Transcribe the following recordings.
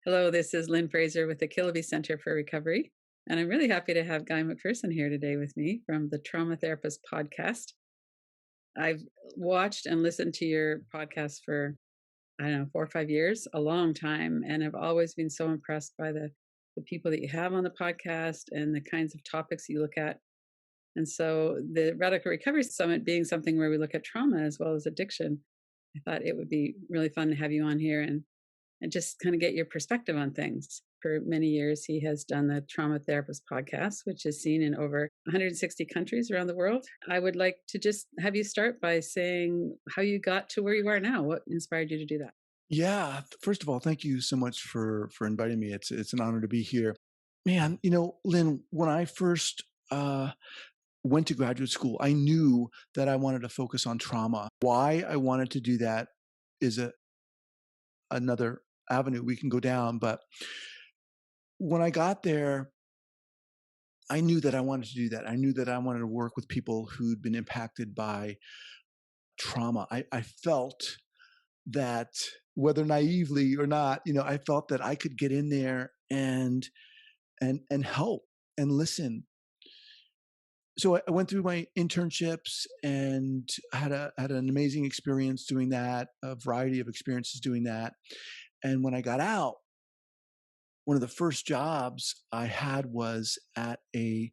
Hello, this is Lynn Fraser with the Kiloby Center for Recovery. And I'm really happy to have Guy Macpherson here today with me from the Trauma Therapist podcast. I've watched and listened to your podcast for, I don't know, 4 or 5 years, a long time. And I've always been so impressed by the people that you have on the podcast and the kinds of topics you look at. And so the Radical Recovery Summit being something where we look at trauma as well as addiction, I thought it would be really fun to have you on here and just kind of get your perspective on things. For many years, he has done the Trauma Therapist podcast, which is seen in over 160 countries around the world. I would like to just have you start by saying how you got to where you are now. What inspired you to do that? Yeah. First of all, thank you so much for inviting me. It's an honor to be here. Man, Lynn, when I first went to graduate school, I knew that I wanted to focus on trauma. Why I wanted to do that is another avenue we can go down. But when I got there, I knew that I wanted to do that. I knew that I wanted to work with people who'd been impacted by trauma. I felt that, whether naively or not, I felt that I could get in there and help and listen. So I went through my internships and had an amazing experience doing that, a variety of experiences doing that. And when I got out, one of the first jobs I had was at a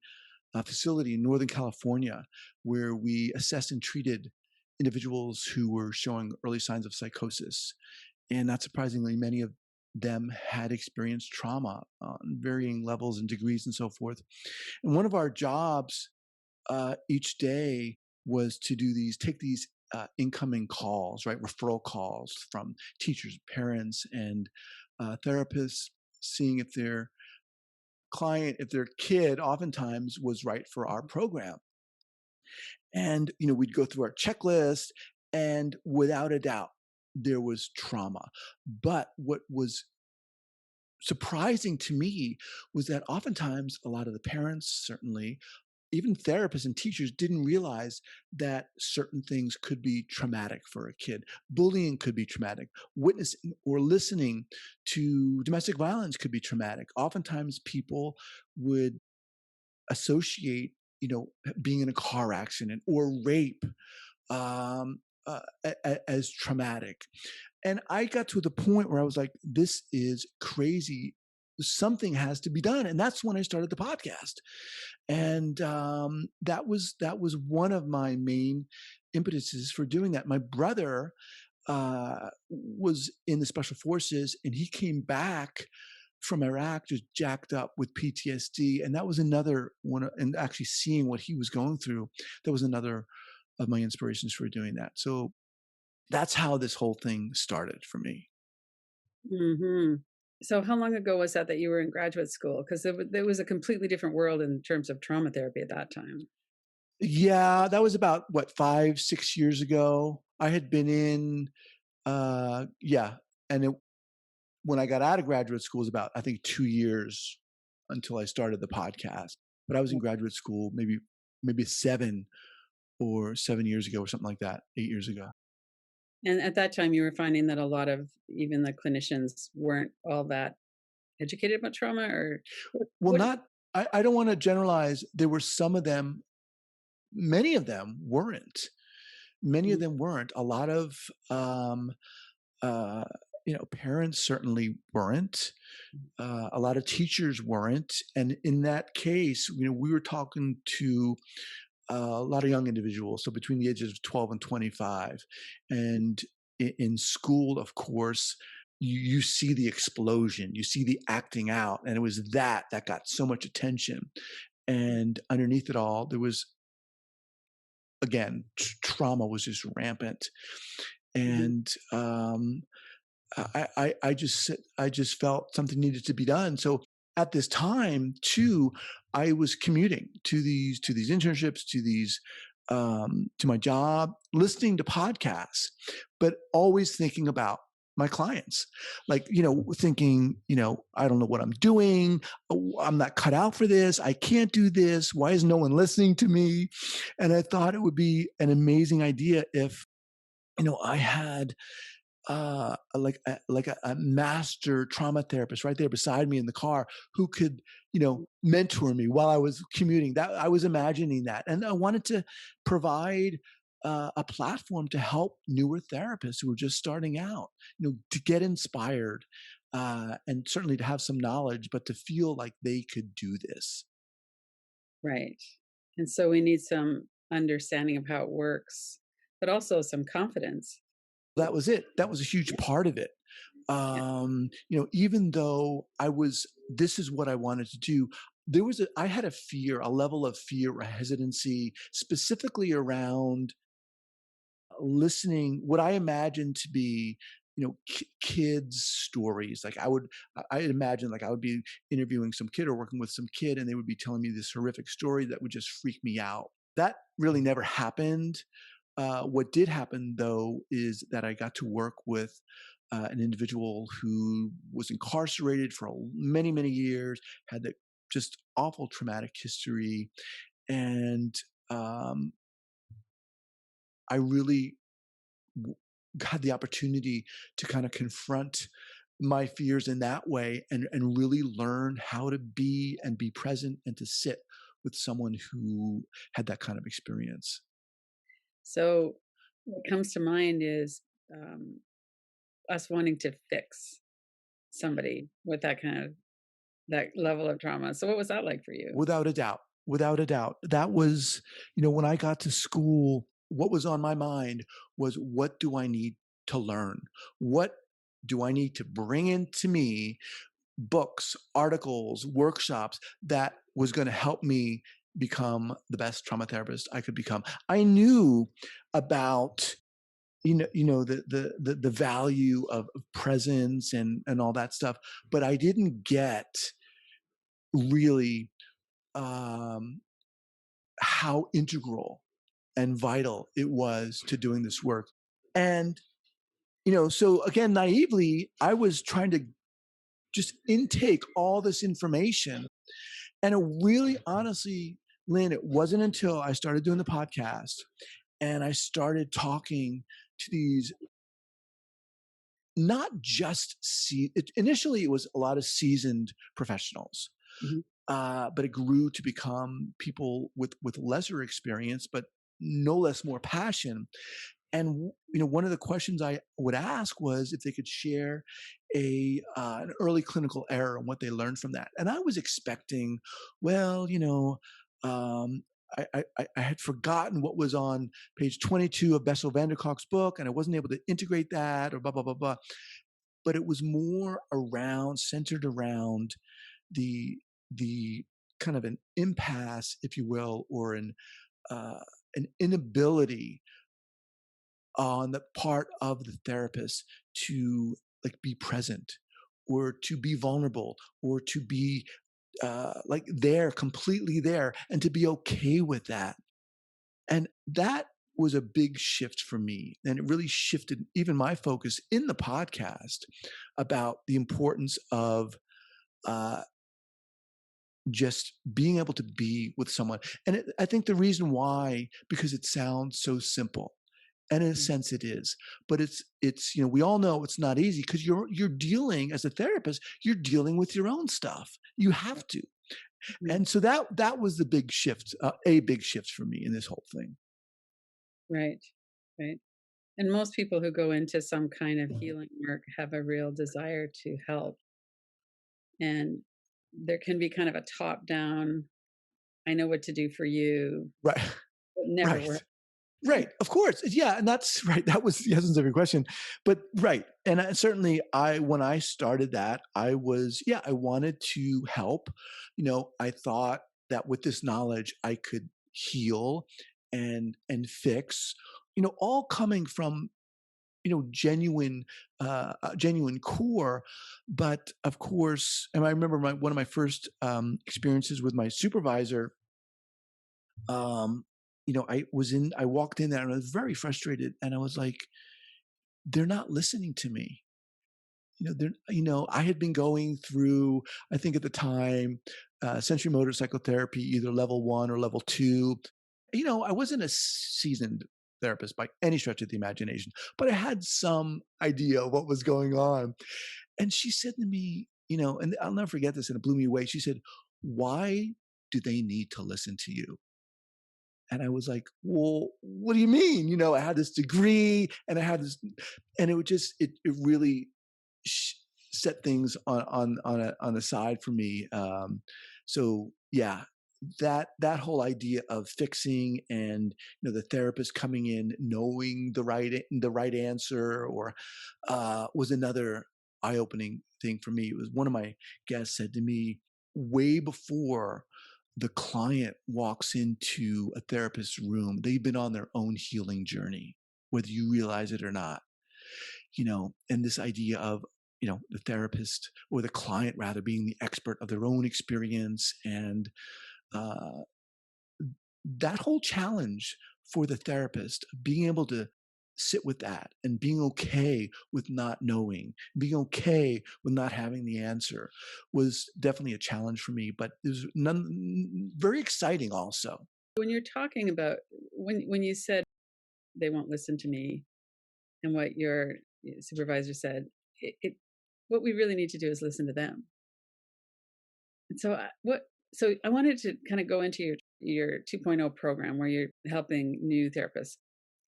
facility in Northern California where we assessed and treated individuals who were showing early signs of psychosis. And not surprisingly, many of them had experienced trauma on varying levels and degrees and so forth. And one of our jobs each day was to take these incoming calls, right? Referral calls from teachers, parents, and therapists, seeing if their kid oftentimes was right for our program. And, we'd go through our checklist, and without a doubt, there was trauma. But what was surprising to me was that oftentimes a lot of the parents, certainly, even therapists and teachers, didn't realize that certain things could be traumatic for a kid. Bullying could be traumatic. Witnessing or listening to domestic violence could be traumatic. Oftentimes people would associate, being in a car accident or rape um, as traumatic. And I got to the point where I was like, this is crazy. Something has to be done. And that's when I started the podcast. And that was one of my main impetuses for doing that. My brother was in the special forces, and he came back from Iraq just jacked up with PTSD. And that was another one. And actually seeing what he was going through, that was another of my inspirations for doing that. So that's how this whole thing started for me. Hmm. So, how long ago was that you were in graduate school? Because there was a completely different world in terms of trauma therapy at that time. Yeah, that was about what, 5, 6 years ago. I had been in, yeah, and when I got out of graduate school, it was about, I think, 2 years until I started the podcast. But I was in graduate school maybe 7 years ago or something like that, 8 years ago. And at that time, you were finding that a lot of even the clinicians weren't all that educated about trauma, or Well, what? not I don't wanna generalize. There were some of them, many of them weren't. Many of them weren't. A lot of, um, uh, parents certainly weren't. A lot of teachers weren't. And in that case, we were talking to a lot of young individuals, so between the ages of 12 and 25. And in school, of course, you see the explosion, you see the acting out. And it was that got so much attention. And underneath it all, there was, again, trauma was just rampant. Mhm. And I just felt something needed to be done. So at this time too, I was commuting to these internships, to my job, listening to podcasts, but always thinking about my clients, like, thinking, I don't know what I'm doing. Oh, I'm not cut out for this. I can't do this. Why is no one listening to me? And I thought it would be an amazing idea if, I had a master trauma therapist right there beside me in the car who could, mentor me while I was commuting. That I was imagining that, and I wanted to provide a platform to help newer therapists who were just starting out, to get inspired, and certainly to have some knowledge, but to feel like they could do this. Right. And so we need some understanding of how it works, but also some confidence. That was it. That was a huge Yeah. part of it. Yeah. Even though this is what I wanted to do, I had a fear, a level of fear, a hesitancy, specifically around listening what I imagined to be, kids' stories. Like I imagine like I would be interviewing some kid or working with some kid, and they would be telling me this horrific story that would just freak me out. That really never happened. What did happen though is that I got to work with an individual who was incarcerated for many, many years, had that just awful traumatic history, and um, I really w- had the opportunity to kind of confront my fears in that way, and really learn how to be present and to sit with someone who had that kind of experience. So what comes to mind is um, us wanting to fix somebody with that level of trauma. So what was that like for you? Without a doubt, without a doubt. That was, when I got to school, what was on my mind was, what do I need to learn? What do I need to bring into me, books, articles, workshops, that was going to help me become the best trauma therapist I could become? I knew about, the value of presence and all that stuff, but I didn't get really um how integral and vital it was to doing this work. And, so again, naively, I was trying to just intake all this information. And it really, honestly, Lynn, it wasn't until I started doing the podcast and I started talking to these, not just initially, it was a lot of seasoned professionals, Mhm. but it grew to become people with lesser experience, but no less more passion. And one of the questions I would ask was if they could share an early clinical error and what they learned from that. And I was expecting, well, um, I had forgotten what was on page 22 of Bessel van der Kolk's book, and I wasn't able to integrate that, or blah blah blah blah. But it was more centered around the the kind of an impasse, if you will, or uh, an inability on the part of the therapist to like be present, or to be vulnerable, or to be like there, completely there, and to be okay with that. And that was a big shift for me, and it really shifted even my focus in the podcast about the importance of uh, just being able to be with someone. And I think the reason why, because it sounds so simple, and in a Mm. sense it is, but it's we all know it's not easy, because you're dealing, as a therapist, you're dealing with your own stuff. You have to. Mhm. And so that was the big shift, a big shift for me in this whole thing. Right. Right. And most people who go into some kind of healing work have a real desire to help. And there can be kind of a top down, I know what to do for you, Right. but never Right. work. Right, of course. Yeah, and that's right. That was the essence of your question. But right, and certainly, when I started that, I wanted to help. I thought that with this knowledge, I could heal and fix. All coming from genuine, genuine core. But of course, and I remember one of my first experiences with my supervisor. um, I walked in there and I was very frustrated, and I was like, they're not listening to me. I had been going through, I think at the time, sensory motor psychotherapy, either level 1 or level 2. I wasn't a seasoned therapist by any stretch of the imagination, but I had some idea of what was going on. And she said to me, and I'll never forget this, and it blew me away. She said, "Why do they need to listen to you?" And I was like, "Well, what do you mean?" I had this degree and I had this, and it really sh- set things on a side for me. So yeah, that whole idea of fixing, and the therapist coming in knowing the right answer, or was another eye opening thing for me. It was one of my guests said to me way before the client walks into a therapist's room, they've been on their own healing journey, whether you realize it or not. And this idea of, the therapist or the client rather being the expert of their own experience, and uh, that whole challenge for the therapist, being able to sit with that and being okay with not knowing, being okay with not having the answer, was definitely a challenge for me, but it was very exciting also. When you're talking about when you said they won't listen to me, and what your supervisor said, what we really need to do is listen to them. And so I wanted to kind of go into your 2.0 program where you're helping new therapists.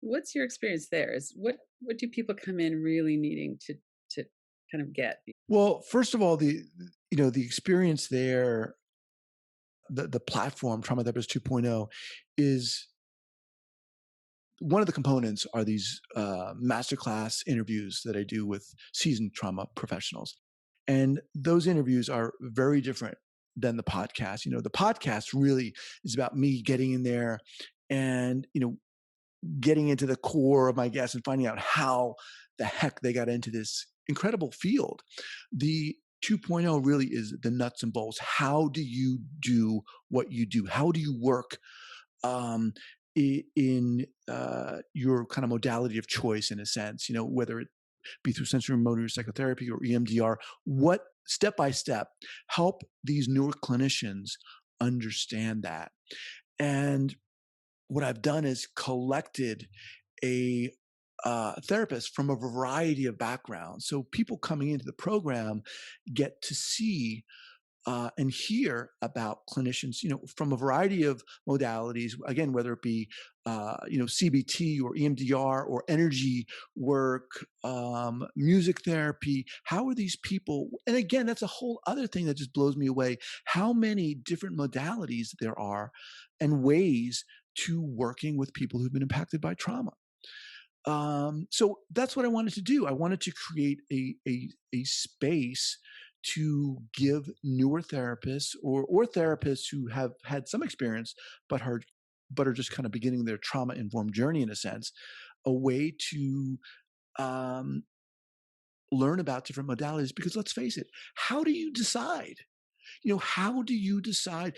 What's your experience there? Is what do people come in really needing to kind of get? Well, first of all, the experience there, the platform Trauma Therapist 2.0, is one of the components are these masterclass interviews that I do with seasoned trauma professionals. And those interviews are very different than the podcast. The podcast really is about me getting in there and, getting into the core of my guests and finding out how the heck they got into this incredible field. The 2.0 really is the nuts and bolts. How do you do what you do? How do you work um, in your kind of modality of choice, in a sense, whether it be through sensory motor psychotherapy or EMDR, what step by step help these newer clinicians understand that. And what I've done is collected a therapist from a variety of backgrounds. So people coming into the program get to see and hear about clinicians, from a variety of modalities. Again, whether it be, CBT or EMDR or energy work, music therapy. How are these people? And again, that's a whole other thing that just blows me away. How many different modalities there are, and ways to working with people who've been impacted by trauma. So that's what I wanted to do. I wanted to create a space to give newer therapists, or therapists who have had some experience but are just kind of beginning their trauma informed journey, in a sense, a way to um, learn about different modalities. Because let's face it, how do you decide? How do you decide?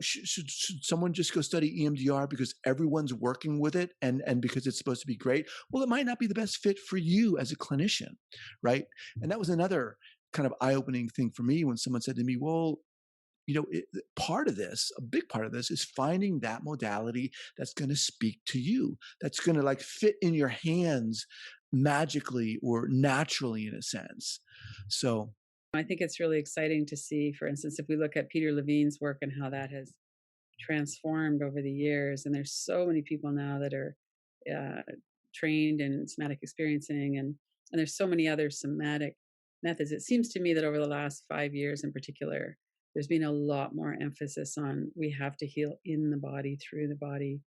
Should someone just go study EMDR because everyone's working with it, and because it's supposed to be great? Well, it might not be the best fit for you as a clinician, right? And that was another kind of eye-opening thing for me when someone said to me, "Well, part of this, a big part of this, is finding that modality that's going to speak to you, that's going to like fit in your hands magically or naturally, in a sense." So I think it's really exciting to see, for instance, if we look at Peter Levine's work and how that has transformed over the years. And there's so many people now that are uh, trained in somatic experiencing, and there's so many other somatic methods. It seems to me that over the last 5 years in particular, there's been a lot more emphasis on we have to heal in the body, through the body,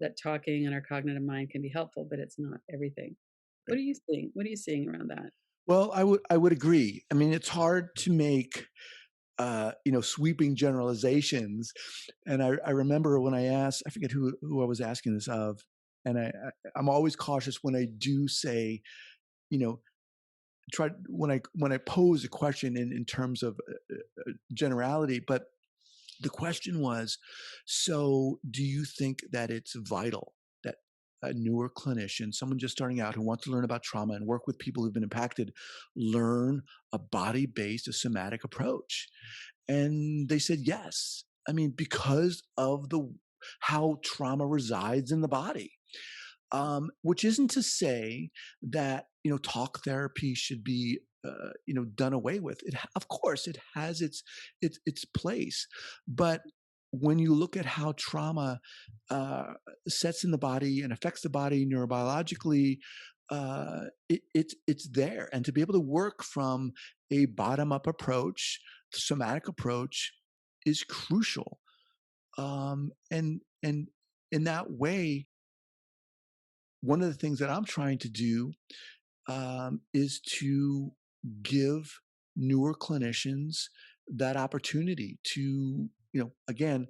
that talking and our cognitive mind can be helpful, but it's not everything. What are you seeing? What are you seeing around that? well, I would agree. I mean, it's hard to make sweeping generalizations. And I remember when I asked, I forget who I was asking this of, and I'm always cautious when I do say, you know, try when I pose a question in terms of generality, but the question was, so do you think that it's vital that a newer clinician, someone just starting out who wants to learn about trauma and work with people who've been impacted, learn a body-based, a somatic approach? And they said yes. I mean, because of the how trauma resides in the body. Which isn't to say that talk therapy should be done away with. Of course, it has its place, but when you look at how trauma uh, sets in the body and affects the body neurobiologically, it's there, and to be able to work from a bottom up approach, somatic approach, is crucial. And in that way, one of the things that I'm trying to do is to give newer clinicians that opportunity to, again,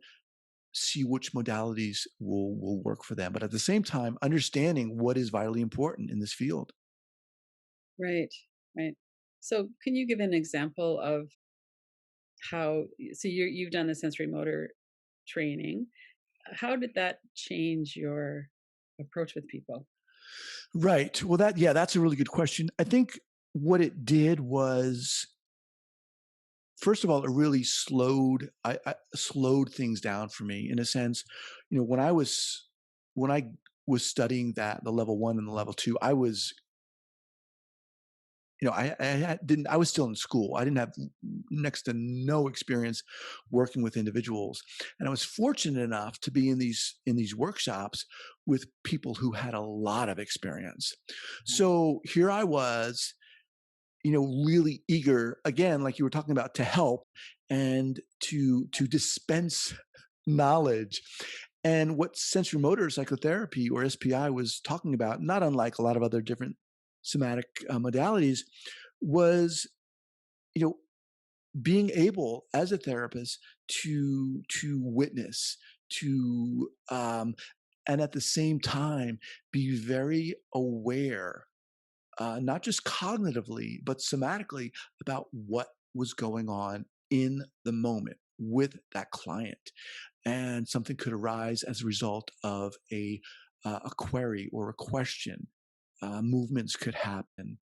see which modalities will work for them, but at the same time, understanding what is vitally important in this field. Right, right. So, can you give an example of how so you've done the sensory motor training. How did that change your approach with people? Right. Well, that's a really good question. I think what it did was, first of all, it really I slowed things down for me in a sense. When I was studying that the level 1 and the level 2, I was I didn't I was still in school. I didn't have next to no experience working with individuals. And I was fortunate enough to be in these workshops with people who had a lot of experience. So here I was, really eager, again, like you were talking about, to help and to dispense knowledge. And what sensory motor psychotherapy, or SPI, was talking about, not unlike a lot of other different somatic modalities, was you know being able as a therapist to witness, to and at the same time be very aware, not just cognitively, but somatically, about what was going on in the moment with that client. And something could arise as a result of a query or a question. Movements could happen.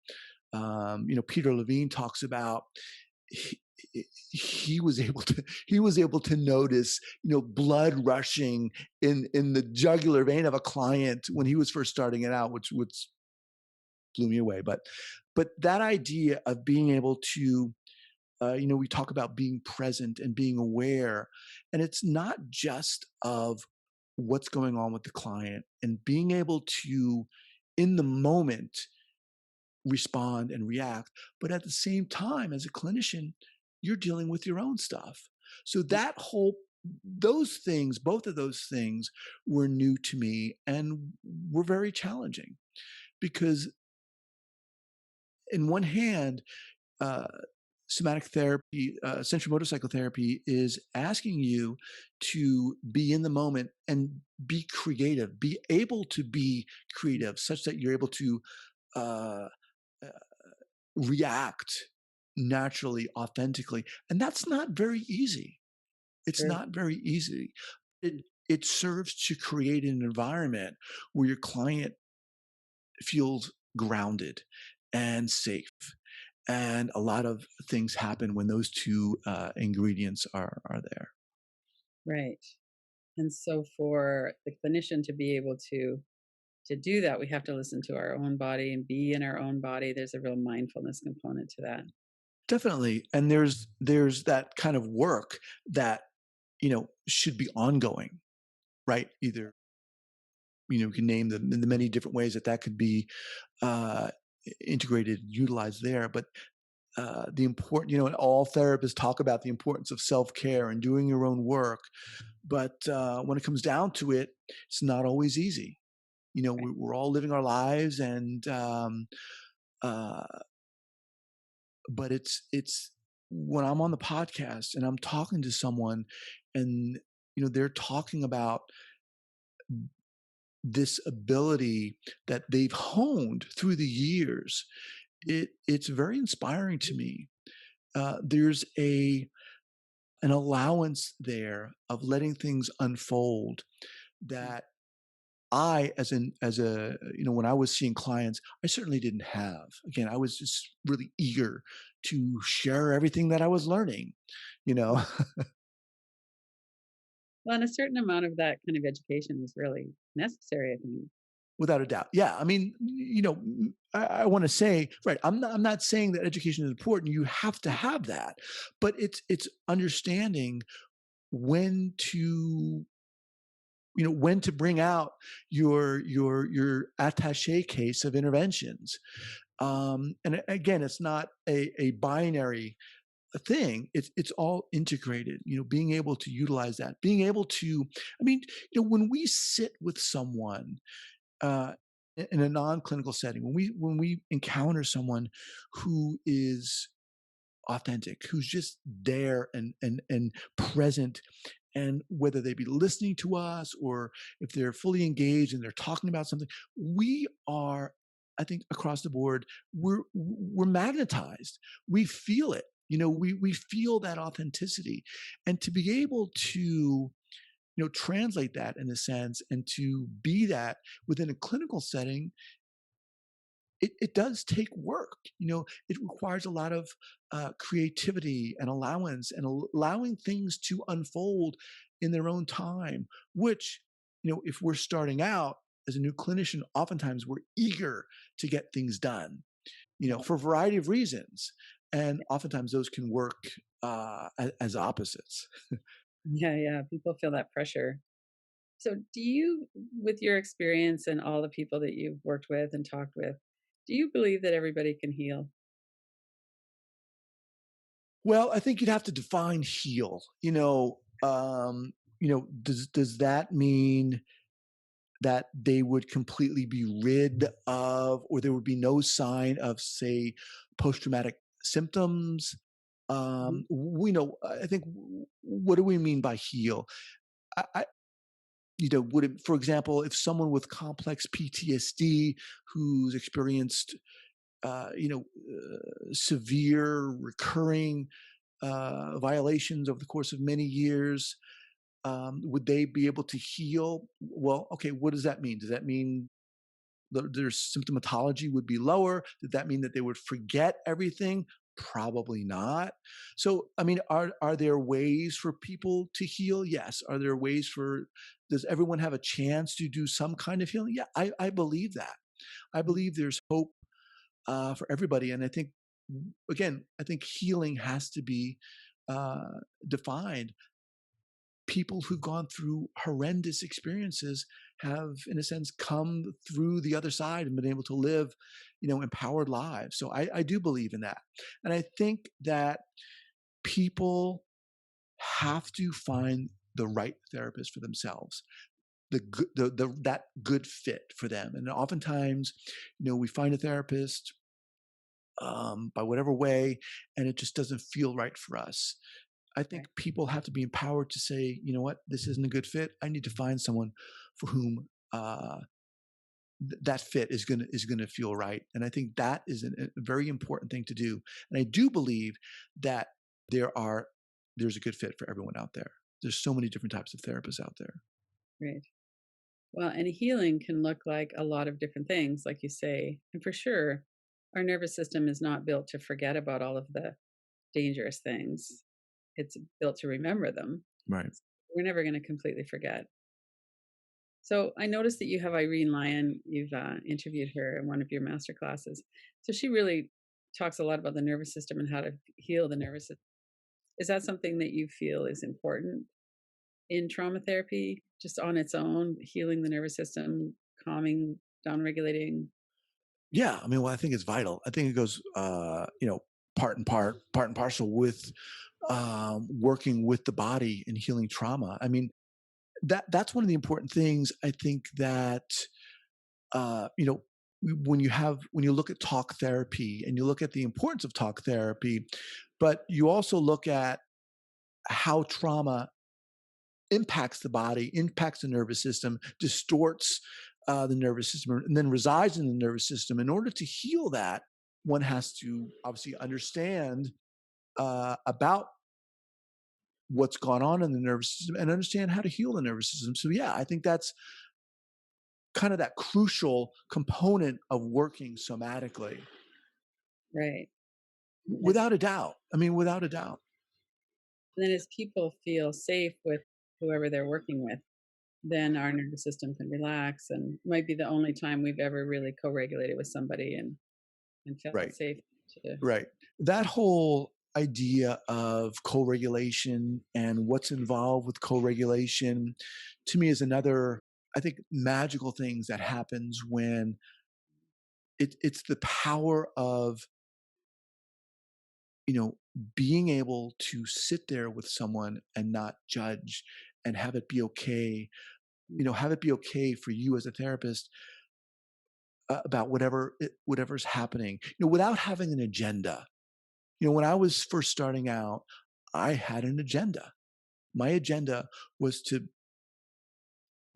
Peter Levine talks about he, he was able to notice blood rushing in the jugular vein of a client when he was first starting it out, which blew me away. But that idea of being able to, we talk about being present and being aware, and it's not just of what's going on with the client, and being able to, in the moment, respond and react, but at the same time, as a clinician, you're dealing with your own stuff. So those things, both of those things, were new to me and were very challenging, because in one hand, uh, somatic therapy, sensory motor psychotherapy, is asking you to be in the moment and be creative, be able to be creative, such that you're able to uh, uh, react naturally, authentically. And that's not very easy. It's True. not very easy. It serves to create an environment where your client feels grounded and safe. And a lot of things happen when those two ingredients are there. Right. And so for the clinician to be able to do that, we have to listen to our own body and be in our own body. There's a real mindfulness component to that. Definitely. And there's that kind of work that should be ongoing, right? Either we can name the many different ways that could be uh, integrated, utilized there. But the important, and all therapists talk about the importance of self care and doing your own work. But when it comes down to it, it's not always easy. Right. We're all living our lives, and uh, but it's when I'm on the podcast and I'm talking to someone, and they're talking about this ability that they've honed through the years, it's very inspiring to me. There's an allowance there of letting things unfold Mm. that I, when I was seeing clients, I certainly didn't have. Again, I was just really eager to share everything that I was learning, you know. Well, and a certain amount of that kind of education is really necessary, I think. Without a doubt. Yeah. I mean, I want to say, right. I'm not saying that education is important. You have to have that, but it's understanding when to, when to bring out your attaché case of interventions. And again, it's not a binary thing. It's all integrated. Being able to utilize that, being able to. I mean, when we sit with someone uh, in a non-clinical setting, when we encounter someone who is authentic, who's just there and present, and whether they be listening to us or if they're fully engaged and they're talking about something, we are, I think, across the board, we're magnetized. We feel it. We feel that authenticity, and to be able to translate that in a sense and to be that within a clinical setting, it does take work. It requires a lot of creativity and allowance and allowing things to unfold in their own time, which, if we're starting out as a new clinician, oftentimes we're eager to get things done, Yeah. for a variety of reasons. And oftentimes those can work as opposites. Yeah, yeah. People feel that pressure. So, do you, with your experience and all the people that you've worked with and talked with, do you believe that everybody can heal? Well, I think you'd have to define heal. Does that mean that they would completely be rid of, or there would be no sign of, say, post traumatic symptoms? Mhm. We know. I think. What do we mean by heal? I would it, for example, if someone with complex PTSD who's experienced, severe recurring violations over the course of many years, would they be able to heal? Well, okay, what does that mean? Does that mean their symptomatology would be lower? Did that mean that they would forget everything? Probably not. So, I mean, are there ways for people to heal? Yes. Are there ways for? Does everyone have a chance to do some kind of healing? Yeah, I believe that. I believe there's hope for everybody, and I think, again, I think healing has to be uh, defined. People who've gone through horrendous experiences have, in a sense, come through the other side and been able to live, empowered lives. So I do believe in that. And I think that people have to find the right therapist for themselves, that good fit for them. And oftentimes, we find a therapist by whatever way, and it just doesn't feel right for us. I think Right. people have to be empowered to say, you know what, this isn't a good fit. I need to find someone for whom that fit is gonna feel right. And I think that is a very important thing to do. And I do believe that there are there's a good fit for everyone out there. There's so many different types of therapists out there. Right. Well, and healing can look like a lot of different things, like you say. And for sure, our nervous system is not built to forget about all of the dangerous things, it's built to remember them. Right. We're never going to completely forget. So I noticed that you have Irene Lyon. You've interviewed her in one of your master classes. So she really talks a lot about the nervous system and how to heal the nervous system. Is that something that you feel is important in trauma therapy, just on its own, healing the nervous system, calming, down regulating? Yeah. I mean, well, I think it's vital. I think it goes, part and parcel with working with the body and healing trauma. I mean, that's one of the important things. I think that uh, you know when you look at talk therapy and you look at the importance of talk therapy, but you also look at how trauma impacts the body, impacts the nervous system, distorts the nervous system, and then resides in the nervous system. In order to heal that, one has to obviously understand about what's gone on in the nervous system and understand how to heal the nervous system. So yeah, I think that's kind of that crucial component of working somatically, Right. As without a doubt. I mean, without a doubt. then as people feel safe with whoever they're working with, then our nervous system can relax, and might be the only time we've ever really co-regulated with somebody and felt Right. safe to. Right. That whole idea of co-regulation and what's involved with co-regulation to me is another, I think, magical things that happens when it's the power of, you know, being able to sit there with someone and not judge and have it be okay, have it be okay for you as a therapist about whatever's happening, without having an agenda. When I was first starting out, I had an agenda. My agenda was to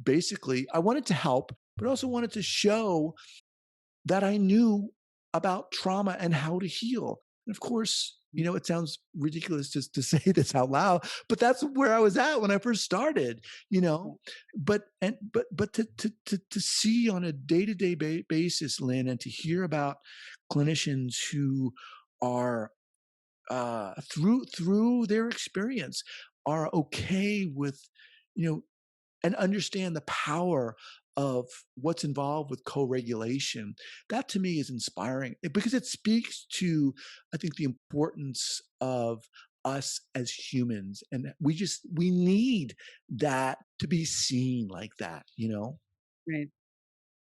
basically, I wanted to help, but also wanted to show that I knew about trauma and how to heal. And of course, it sounds ridiculous just to say this out loud, but that's where I was at when I first started, you Yeah, know. But to see on a day-to-day basis, Lynn, and to hear about clinicians who are through their experience are okay with, you know and understand the power of what's involved with co-regulation. That to me is inspiring, because it speaks to, I think, the importance of us as humans, and that we need that to be seen like that. right.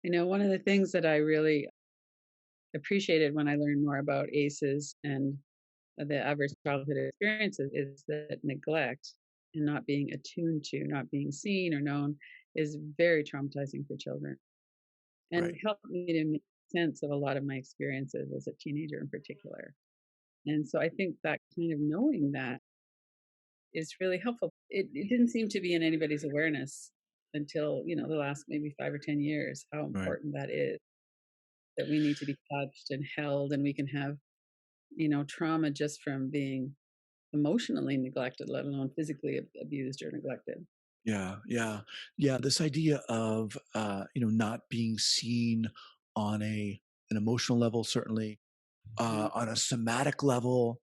One of the things that I really appreciated when I learned more about ACEs and the adverse childhood experiences is that neglect and not being attuned to, not being seen or known is very traumatizing for children, and Right. helped me to make sense of a lot of my experiences as a teenager in particular. And so I think that kind of knowing that is really helpful. It didn't seem to be in anybody's awareness until, the last maybe 5 or 10 years, how Right. important that is, that we need to be touched and held, and we can have, trauma just from being emotionally neglected, let alone physically abused or neglected. Yeah, yeah, yeah. This idea of not being seen on an emotional level, certainly, Mhm. on a somatic level,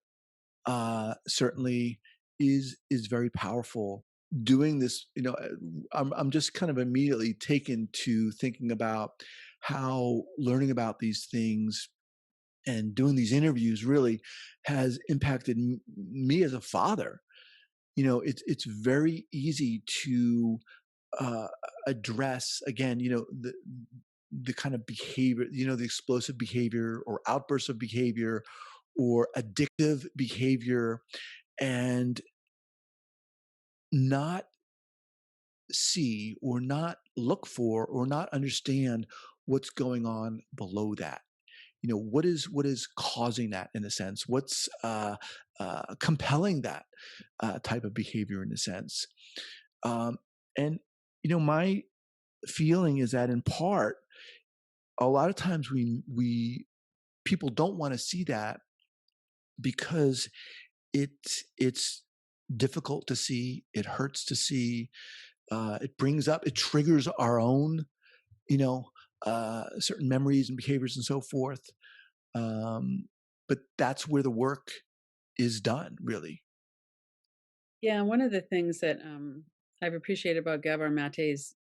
certainly is very powerful. Doing this, I'm just kind of immediately taken to thinking about how learning about these things and doing these interviews really has impacted me as a father. It's very easy to uh, address, again, the kind of behavior, the explosive behavior or outbursts of behavior or addictive behavior, and not see or not look for or not understand what's going on below that. What is causing that, in a sense? What's compelling that type of behavior, in a sense? Um, and my feeling is that, in part, a lot of times we people don't want to see that because it's difficult to see, it hurts to see, it triggers our own, certain memories and behaviors and so forth. Um, but that's where the work is done, really. Yeah, one of the things that I've appreciated about Gabor Mate's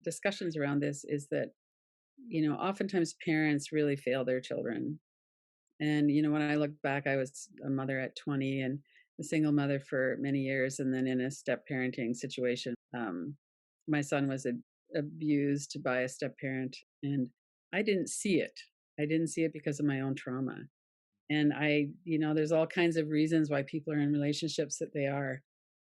discussions around this is that, oftentimes parents really fail their children. And, when I look back, I was a mother at 20 and a single mother for many years, and then in a step parenting situation. My son was abused by a step parent, and I didn't see it. I didn't see it because of my own trauma. And there's all kinds of reasons why people are in relationships that they are.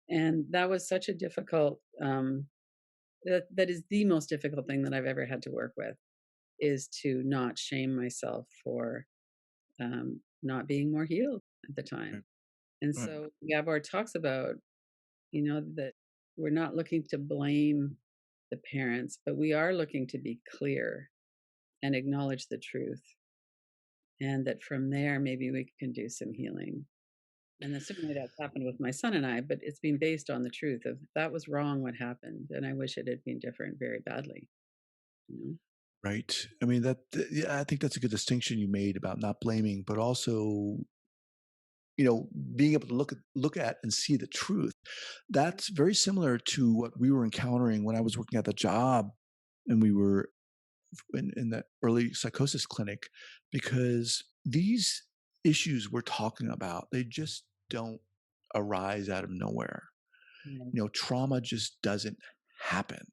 And that was such a difficult, that is the most difficult thing that I've ever had to work with, is to not shame myself for not being more healed at the Right, time. And right, so Gabor talks about, that we're not looking to blame the parents, but we are looking to be clear and acknowledge the truth. And that from there, maybe we can do some healing. And then certainly that's happened with my son and I, but it's been based on the truth of that was wrong what happened. And I wish it had been different very badly. You know? right. I mean, yeah, I think that's a good distinction you made about not blaming, but also, being able to look at and see the truth. That's very similar to what we were encountering when I was working at the job and we were in the early psychosis clinic, because these issues we're talking about, they just don't arise out of nowhere. Right. Trauma just doesn't happen.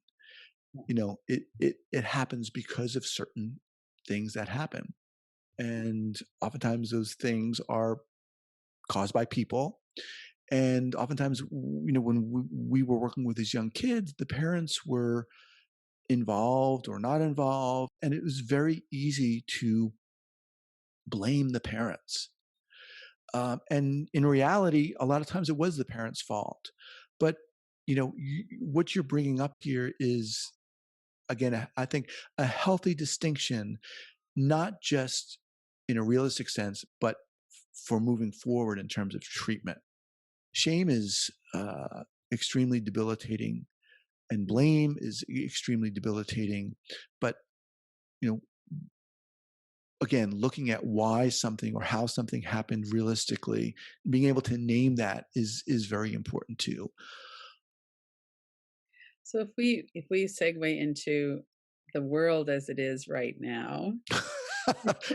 Yeah. It happens because of certain things that happen. And oftentimes those things are caused by people. And oftentimes, when we were working with these young kids, the parents were involved or not involved. And it was very easy to blame the parents. And in reality, a lot of times it was the parents' fault. But, what you're bringing up here is, again, I think a healthy distinction, not just in a realistic sense, but for moving forward in terms of treatment. Shame is extremely debilitating, and blame is extremely debilitating. But, you know, again, looking at why something or how something happened realistically, being able to name that is very important too. So if we segue into the world as it is right now,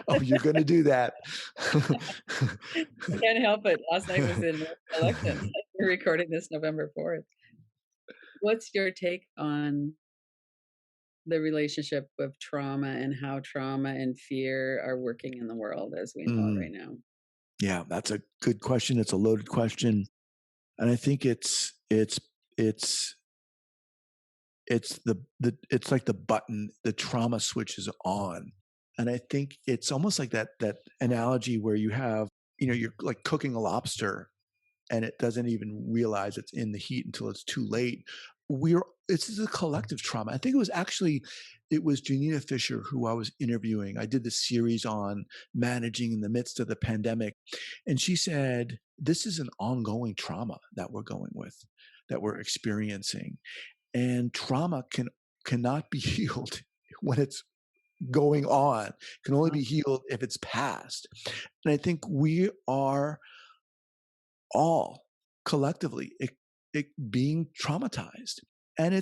Oh, you're going to do that. I can't help it. Last night was in elections. We're recording this November 4th. What's your take on the relationship of trauma and how trauma and fear are working in the world as we know it Mm, right now? yeah, that's a good question. It's a loaded question, and I think it's it's it's like the button, the trauma switch is on. And I think it's almost like that analogy where you're like cooking a lobster and it doesn't even realize it's in the heat until it's too late. This is a collective trauma. I think it was Janina Fisher who I was interviewing. I did this series on managing in the midst of the pandemic. And she said, this is an ongoing trauma that we're going with, that we're experiencing. And trauma cannot be healed when it's going on. It can only Uh, be healed if it's past. And I think we are all collectively being traumatized. And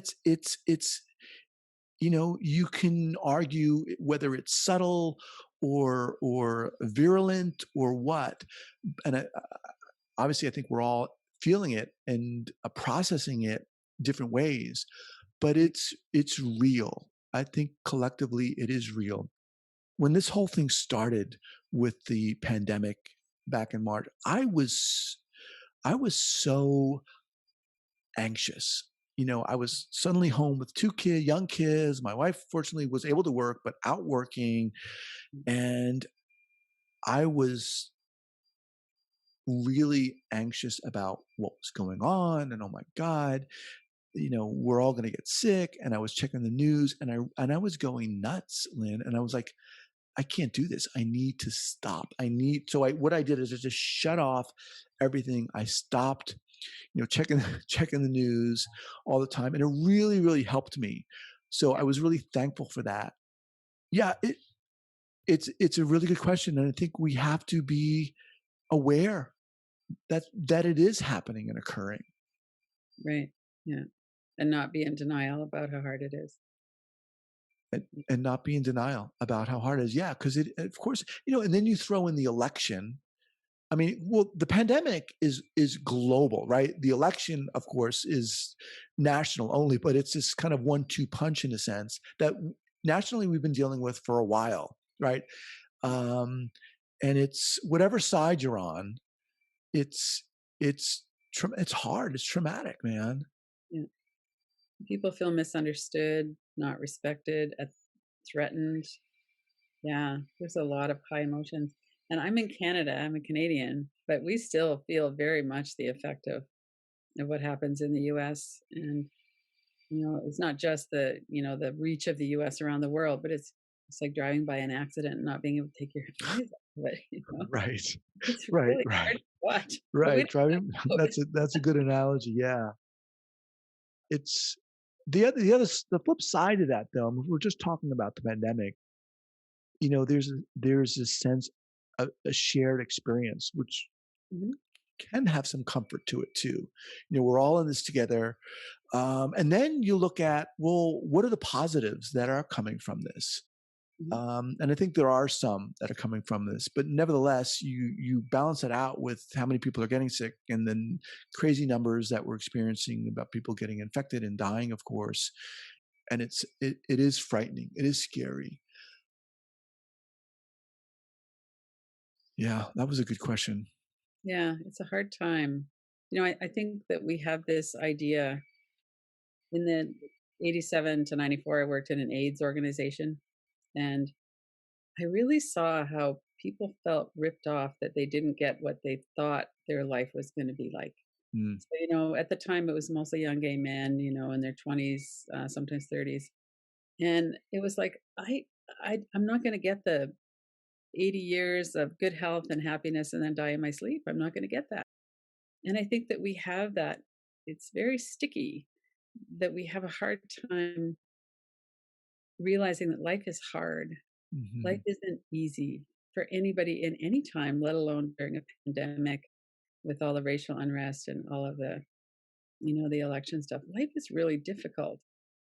you can argue whether it's subtle or virulent or what. And obviously, I think we're all feeling it and processing it different ways, but it's real. I think collectively it is real. When this whole thing started with the pandemic back in March, I was so anxious. I was suddenly home with young kids. My wife fortunately was able to work, but out working, and I was really anxious about what was going on. And oh my God, we're all going to get sick. And I was checking the news, and I was going nuts, Lynn. And I was like, I can't do this. I need to stop. What I did is I just shut off everything. I stopped, checking checking the news all the time, and it really, really helped me. So I was really thankful for that. Yeah, it's a really good question, and I think we have to be aware that it is happening and occurring. right. Yeah. And not be in denial about how hard it is. And not be in denial about how hard it is. Yeah, because of course, and then you throw in the election. I mean, well, the pandemic is global, right? The election, of course, is national only, but it's this kind of 1-2 punch in a sense that nationally we've been dealing with for a while, right? Um, and it's whatever side you're on, it's it's hard, it's traumatic, man. Yeah. People feel misunderstood, not respected, threatened. Yeah, there's a lot of high emotions. And I'm in Canada, I'm a Canadian, but we still feel very much the effect of what happens in the US. And, it's not just the reach of the US around the world, but it's like driving by an accident and not being able to take your eyes off of it. Right, It's right, really right, hard to watch, but we right. don't Driving. know. That's a good analogy. Yeah, it's the flip side of that, though. I mean, if we're just talking about the pandemic. There's a sense, a shared experience, which Mhm. can have some comfort to it too. We're all in this together. And then you look at, well, what are the positives that are coming from this? Mhm. And I think there are some that are coming from this, but nevertheless, you balance it out with how many people are getting sick, and then crazy numbers that we're experiencing about people getting infected and dying, of course. And it is frightening. It is scary. Yeah, that was a good question. Yeah, it's a hard time. I think that we have this idea in the 87 to 94, I worked in an AIDS organization, and I really saw how people felt ripped off that they didn't get what they thought their life was going to be like. Mm, So, at the time it was mostly young gay men, in their 20s, sometimes 30s. And it was like, I'm not going to get the 80 years of good health and happiness and then die in my sleep. I'm not going to get that. And I think that we have that. It's very sticky that we have a hard time realizing that life is hard. Life mhm. isn't easy for anybody in any time, let alone during a pandemic with all the racial unrest and all of the election stuff. Life is really difficult.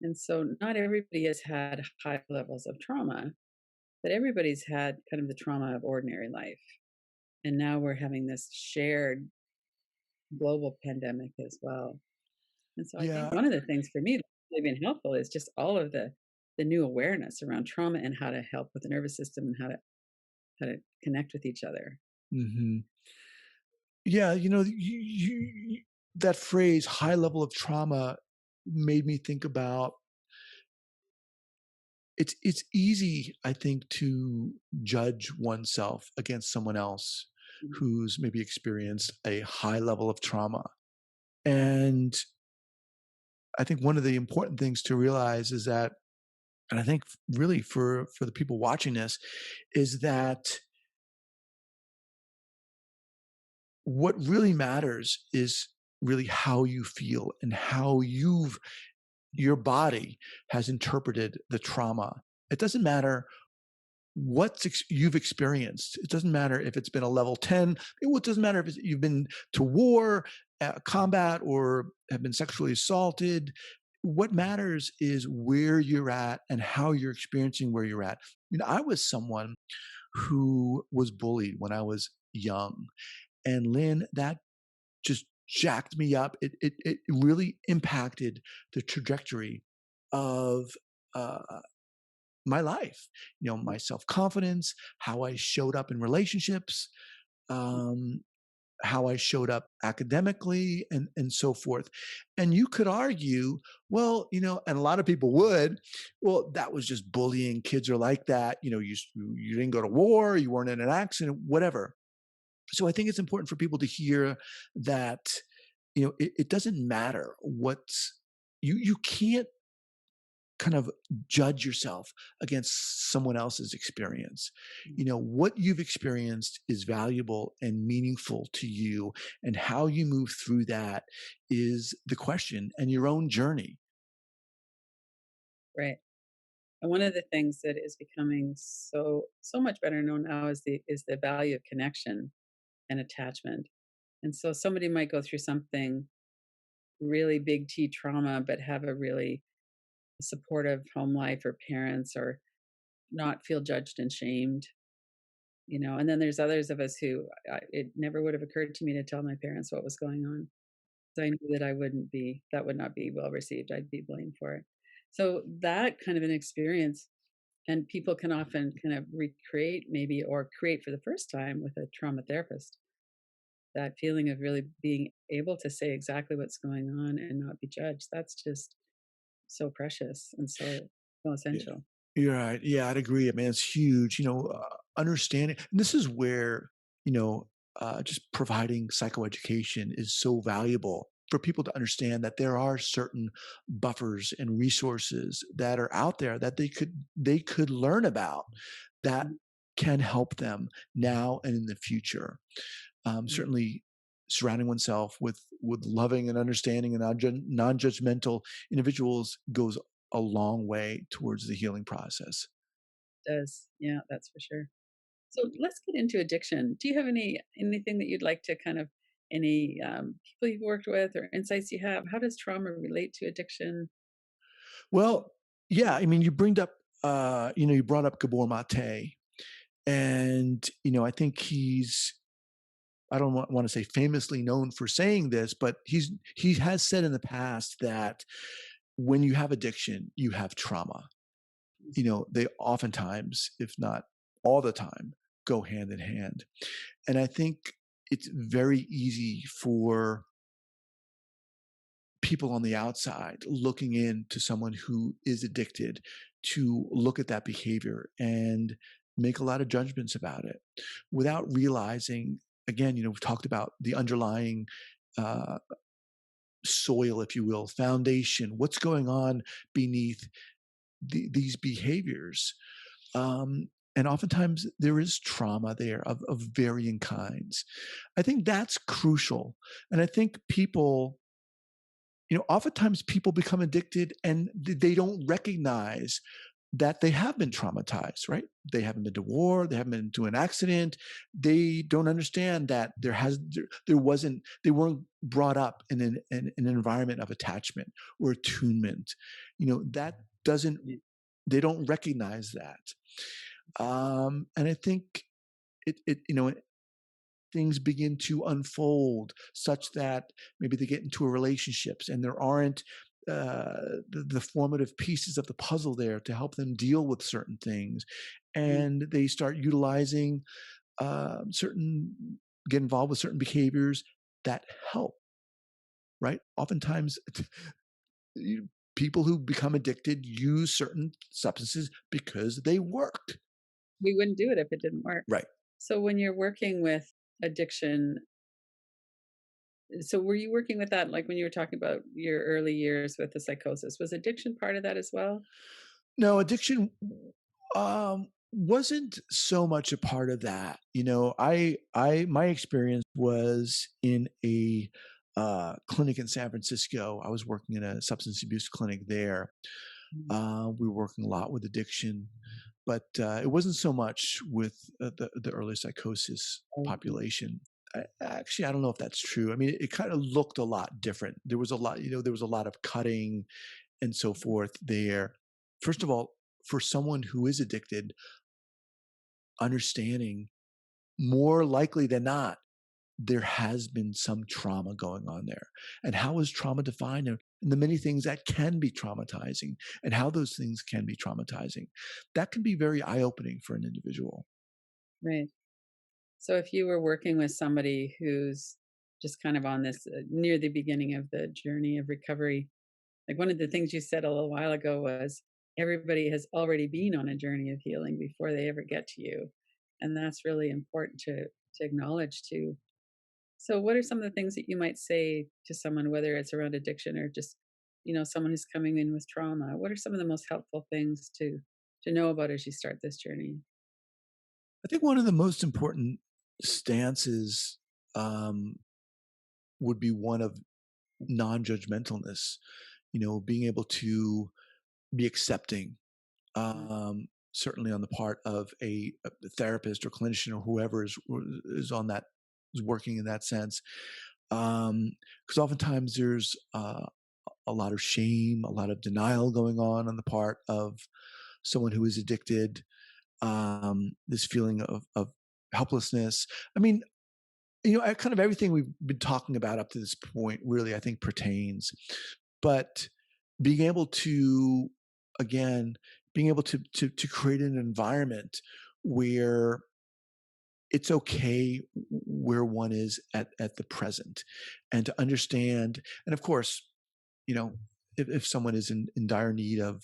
And so not everybody has had high levels of trauma, but everybody's had kind of the trauma of ordinary life. And now we're having this shared global pandemic as well. And so I think Yeah, one of the things for me that's really been helpful is just all of the new awareness around trauma and how to help with the nervous system and how to connect with each other. mhm. Yeah, that phrase "high level of trauma" made me think about, it's easy, I think, to judge oneself against someone else Mhm. who's maybe experienced a high level of trauma. And I think one of the important things to realize is that, and I think really for the people watching this, is that what really matters is really how you feel and how your body has interpreted the trauma. It doesn't matter you've experienced. It doesn't matter if it's been a level 10. It doesn't matter if you've been to war, combat, or have been sexually assaulted. What matters is where you're at and how you're experiencing where you're at. I was someone who was bullied when I was young. And Lynn, that just jacked me up. It really impacted the trajectory of my life, my self confidence, how I showed up in relationships, um, how I showed up academically, and so forth. And you could argue, well, and a lot of people would, well, that was just bullying. Kids are like that. You didn't go to war, you weren't in an accident, whatever. So I think it's important for people to hear that, it doesn't matter what you can't kind of judge yourself against someone else's experience. What you've experienced is valuable and meaningful to you, and how you move through that is the question, and your own journey. Right. And one of the things that is becoming so much better known now is the value of connection and attachment. And so somebody might go through something really big T trauma, but have a really supportive home life or parents or not feel judged and shamed. And then there's others of us who it never would have occurred to me to tell my parents what was going on. So I knew that that would not be well received. I'd be blamed for it. So that kind of an experience, and people can often kind of recreate maybe or create for the first time with a trauma therapist, that feeling of really being able to say exactly what's going on and not be judged. That's just so precious and so Yeah, essential. you're right. Yeah, I'd agree. I mean, it's huge. Understanding, and this is where just providing psychoeducation is so valuable for people to understand that there are certain buffers and resources that are out there that they could learn about that Mhm. can help them now and in the future. Certainly, surrounding oneself with loving and understanding and non-judgmental individuals goes a long way towards the healing process. Does. Yeah, that's for sure. So let's get into addiction. Do you have anything that you'd like to kind of any people you've worked with or insights you have? How does trauma relate to addiction? Well, yeah, I mean, you brought up Gabor Mate, and I think I don't want to say famously known for saying this, but he has said in the past that when you have addiction, you have trauma. They oftentimes, if not all the time, go hand in hand. And I think it's very easy for people on the outside looking into someone who is addicted to look at that behavior and make a lot of judgments about it without realizing, again, we've talked about the underlying uh, soil, if you will, foundation, what's going on beneath these behaviors. And oftentimes there is trauma there of varying kinds. I think that's crucial. And I think oftentimes people become addicted and they don't recognize that they have been traumatized, right? They haven't been to war, they haven't been to an accident. They don't understand that they weren't brought up in an environment of attachment or attunement. That doesn't, they don't recognize that. And I think things begin to unfold such that maybe they get into a relationships and there aren't the formative pieces of the puzzle there to help them deal with certain things, Mm. and they start utilizing get involved with certain behaviors that help. Right? Oftentimes, people who become addicted use certain substances because they work. We wouldn't do it if it didn't work. Right. So when you're working with addiction, so were you working with that like when you were talking about your early years with the psychosis? Was addiction part of that as well? No, addiction wasn't so much a part of that. I my experience was in a clinic in San Francisco. I was working in a substance abuse clinic there. Mm. We were working a lot with addiction, but it wasn't so much with the early psychosis Okay. population. Actually, I don't know if that's true. I mean, it kind of looked a lot different. There was a lot, there was a lot of cutting and so forth there. First of all, for someone who is addicted, understanding more likely than not, there has been some trauma going on there. And how is trauma defined? And the many things that can be traumatizing and how those things can be traumatizing. That can be very eye opening for an individual. Right. So if you were working with somebody who's just kind of on this near the beginning of the journey of recovery, like one of the things you said a little while ago was everybody has already been on a journey of healing before they ever get to you. And that's really important to acknowledge too. So what are some of the things that you might say to someone, whether it's around addiction or just, someone who's coming in with trauma? What are some of the most helpful things to know about as you start this journey? I think one of the most important stances um, would be one of non judgmentalness, being able to be accepting, Mm. certainly on the part of a therapist or clinician or whoever is on that is working in that sense. Because oftentimes there's a lot of shame, a lot of denial going on the part of someone who is addicted. This feeling of helplessness. I mean, kind of everything we've been talking about up to this point really, I think, pertains. But being able to, again, being able to create an environment where it's okay where one is at the present, and to understand, and of course, you know, if someone is in dire need of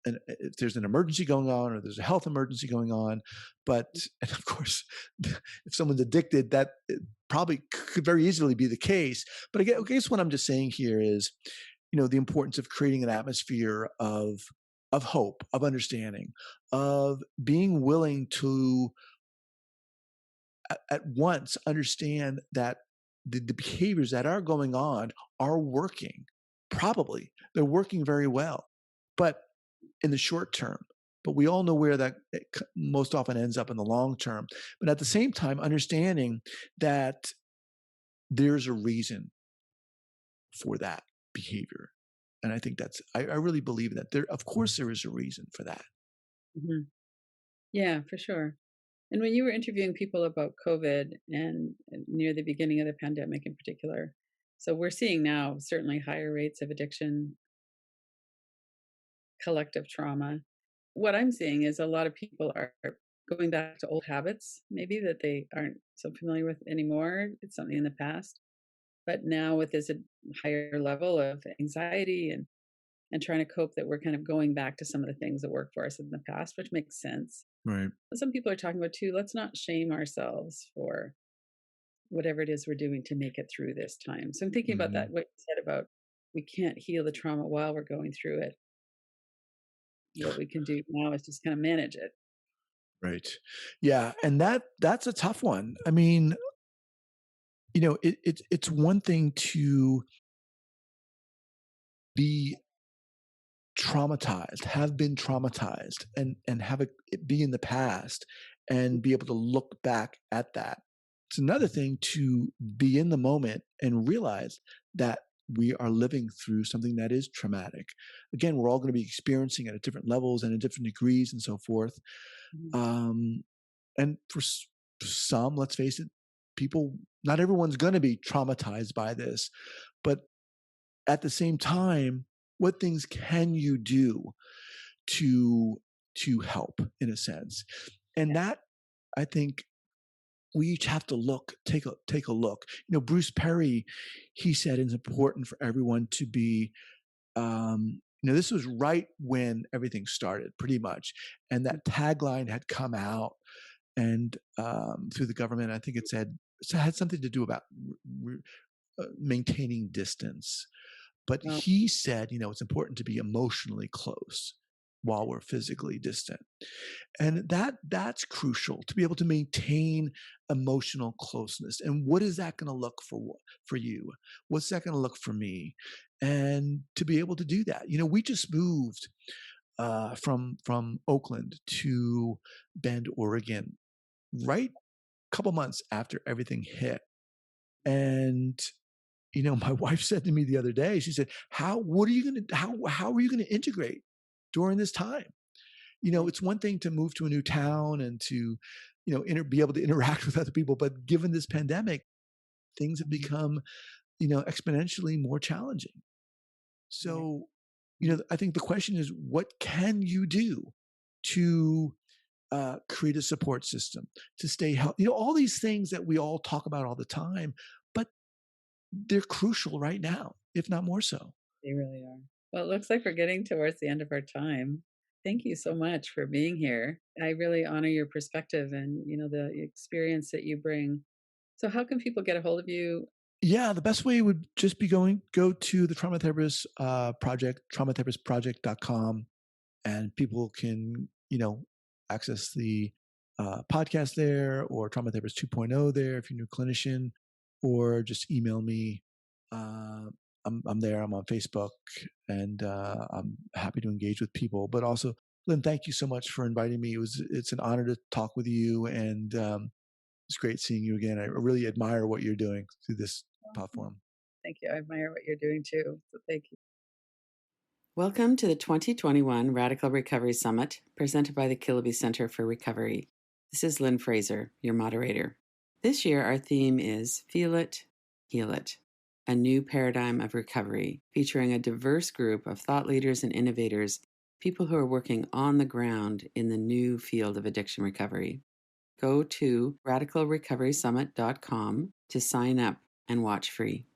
if there's an emergency going on or there's a health emergency going on, but and of course, if someone's addicted, that probably could very easily be the case. But I guess what I'm just saying here is, the importance of creating an atmosphere of hope, of understanding, of being willing to at once understand that the behaviors that are going on are working. Probably they're working very well, but in the short term. but we all know where that most often ends up in the long term. But at the same time, understanding that there's a reason for that behavior. And I think I really believe that of course, there is a reason for that. Mhm. Yeah, for sure. And when you were interviewing people about COVID and near the beginning of the pandemic in particular, so we're seeing now certainly higher rates of addiction, collective trauma. What I'm seeing is a lot of people are going back to old habits, maybe that they aren't so familiar with anymore. It's something in the past. But now with this higher level of anxiety and trying to cope, that we're kind of going back to some of the things that worked for us in the past, which makes sense. Right. But some people are talking about too, let's not shame ourselves for whatever it is we're doing to make it through this time. So I'm thinking about Hmm. that, what you said about we can't heal the trauma while we're going through it. What we can do now is just kind of manage it. Right. Yeah. And that's a tough one. I mean, it's one thing to be traumatized, have been traumatized, and have it be in the past and be able to look back at that. It's another thing to be in the moment and realize that we are living through something that is traumatic. Again, we're all going to be experiencing it at different levels and in different degrees and so forth. Mhm. Um, and for some, let's face it, people, not everyone's going to be traumatized by this, but at the same time, what things can you do to to help in a sense? And Yeah. that, I think, we each have to take a look. Bruce Perry, he said it's important for everyone to be this was right when everything started, pretty much, and that tagline had come out and through the government. I think it had something to do about maintaining distance. But Well, he said, it's important to be emotionally close while we're physically distant. And that's crucial to be able to maintain emotional closeness. And what is that going to look for you? What's that going to look for me? And to be able to do that, we just moved from Oakland to Bend, Oregon, right a couple months after everything hit. And my wife said to me the other day, she said, how are you going to integrate during this time? right. It's one thing to move to a new town and to, be able to interact with other people. But given this pandemic, things have Mhm. become, exponentially more challenging. Right. So, Mhm. I think the question is, what can you do to create a support system, to stay healthy? All these things that we all talk about all the time, but they're crucial right now, if not more so. They really are. Well, it looks like we're getting towards the end of our time. Thank you so much for being here. I really honor your perspective and, the experience that you bring. So how can people get a hold of you? Yeah, the best way would just be go to the trauma therapist project, traumatherapistproject.com, and people can, access the podcast there, or Trauma Therapist 2.0 there if you're a new clinician, or just email me. Uh, I'm there. I'm on Facebook, and I'm happy to engage with people. But also, Lynn, thank you so much for inviting me. It's an honor to talk with you, and it's great seeing you again. I really admire what you're doing through this Awesome. platform. Thank you. I admire what you're doing too. So thank you. Welcome to the 2021 Radical Recovery Summit, presented by the Kiloby Center for Recovery. This is Lynn Fraser, your moderator. This year, our theme is Feel It, Heal It, a new paradigm of recovery, featuring a diverse group of thought leaders and innovators, people who are working on the ground in the new field of addiction recovery. Go to radicalrecoverysummit.com to sign up and watch free.